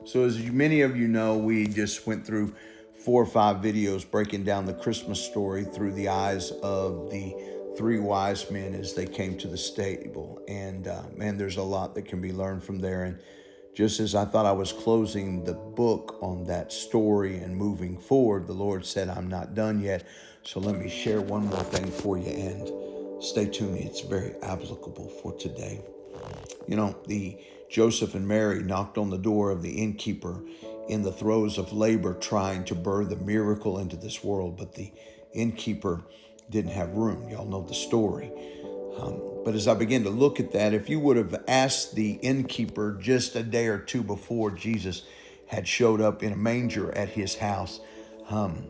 So as many of you know, we just went through 4 or 5 videos breaking down the Christmas story through the eyes of the 3 wise men as they came to the stable. And man, there's a lot that can be learned from there. And just as I thought I was closing the book on that story and moving forward, the Lord said, I'm not done yet. So let me share one more thing for you and stay tuned. It's very applicable for today. You know, the Joseph and Mary knocked on the door of the innkeeper in the throes of labor, trying to birth a miracle into this world, but the innkeeper didn't have room. Y'all know the story. But as I began to look at that, if you would have asked the innkeeper just a day or two before Jesus had showed up in a manger at his house,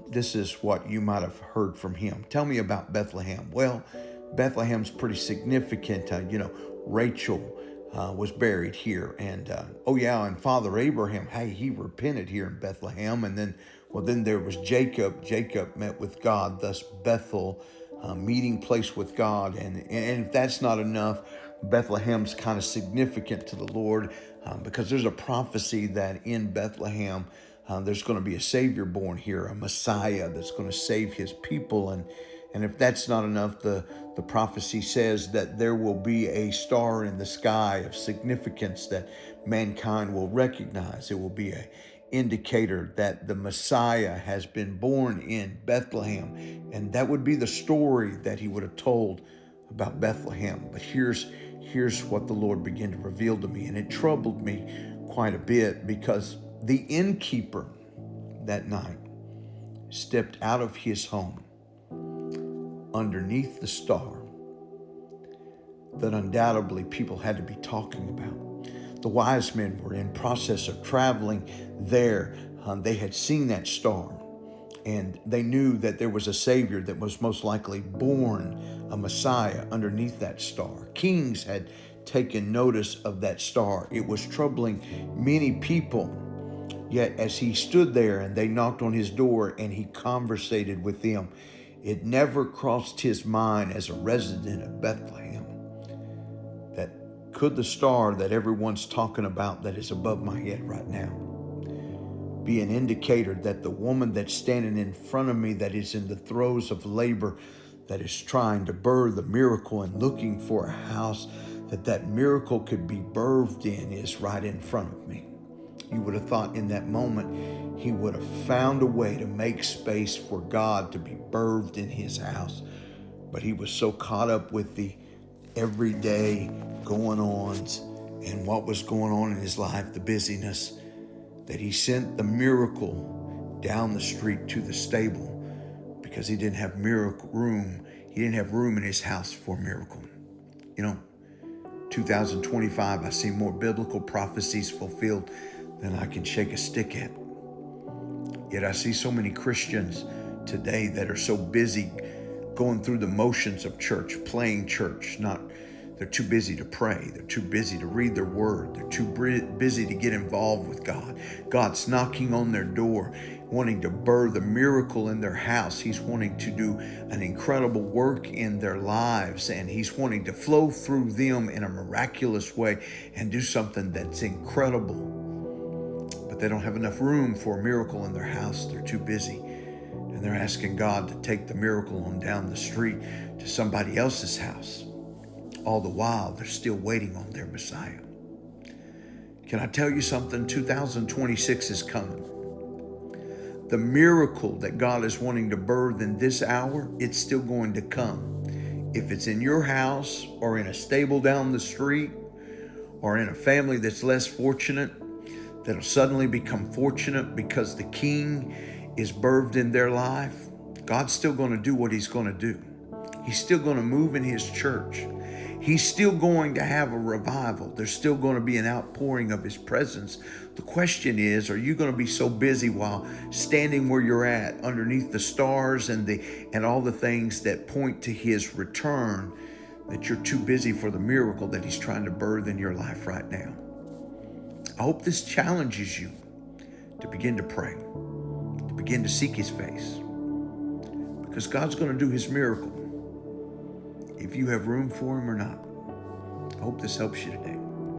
this is what you might have heard from him. Tell me about Bethlehem. Well, Bethlehem's pretty significant. Rachel was buried here. And and Father Abraham, hey, he repented here in Bethlehem. And then there was Jacob. Jacob met with God, thus Bethel, meeting place with God. And if that's not enough, Bethlehem's kind of significant to the Lord because there's a prophecy that in Bethlehem, there's going to be a Savior born here, a Messiah that's going to save his people. And if that's not enough, the prophecy says that there will be a star in the sky of significance that mankind will recognize. It will be an indicator that the Messiah has been born in Bethlehem. And that would be the story that he would have told about Bethlehem. But here's what the Lord began to reveal to me. And it troubled me quite a bit because the innkeeper that night stepped out of his home underneath the star that undoubtedly people had to be talking about. The wise men were in process of traveling there. They had seen that star, and they knew that there was a Savior that was most likely born, a Messiah, underneath that star. Kings had taken notice of that star. It was troubling many people. Yet as he stood there and they knocked on his door and he conversated with them, it never crossed his mind as a resident of Bethlehem that could the star that everyone's talking about that is above my head right now be an indicator that the woman that's standing in front of me, that is in the throes of labor, that is trying to birth a miracle and looking for a house that miracle could be birthed in, is right in front of me. You would have thought in that moment he would have found a way to make space for God to be birthed in his house. But he was so caught up with the everyday going-ons and what was going on in his life, the busyness, that he sent the miracle down the street to the stable because he didn't have room. He didn't have room in his house for a miracle. 2025, I see more biblical prophecies fulfilled than I can shake a stick at. Yet I see so many Christians today that are so busy going through the motions of church, playing church. They're too busy to pray. They're too busy to read their word. They're too busy to get involved with God. God's knocking on their door, wanting to birth a miracle in their house. He's wanting to do an incredible work in their lives, and he's wanting to flow through them in a miraculous way and do something that's incredible. But they don't have enough room for a miracle in their house. They're too busy. And they're asking God to take the miracle on down the street to somebody else's house. All the while, they're still waiting on their Messiah. Can I tell you something? 2026 is coming. The miracle that God is wanting to birth in this hour, it's still going to come. If it's in your house or in a stable down the street or in a family that's less fortunate, that'll suddenly become fortunate because the King is birthed in their life, God's still going to do what he's going to do. He's still going to move in his church. He's still going to have a revival. There's still going to be an outpouring of his presence. The question is, are you going to be so busy while standing where you're at underneath the stars and all the things that point to his return, that you're too busy for the miracle that he's trying to birth in your life right now? I hope this challenges you to begin to pray, to begin to seek his face, because God's going to do his miracle if you have room for him or not. I hope this helps you today.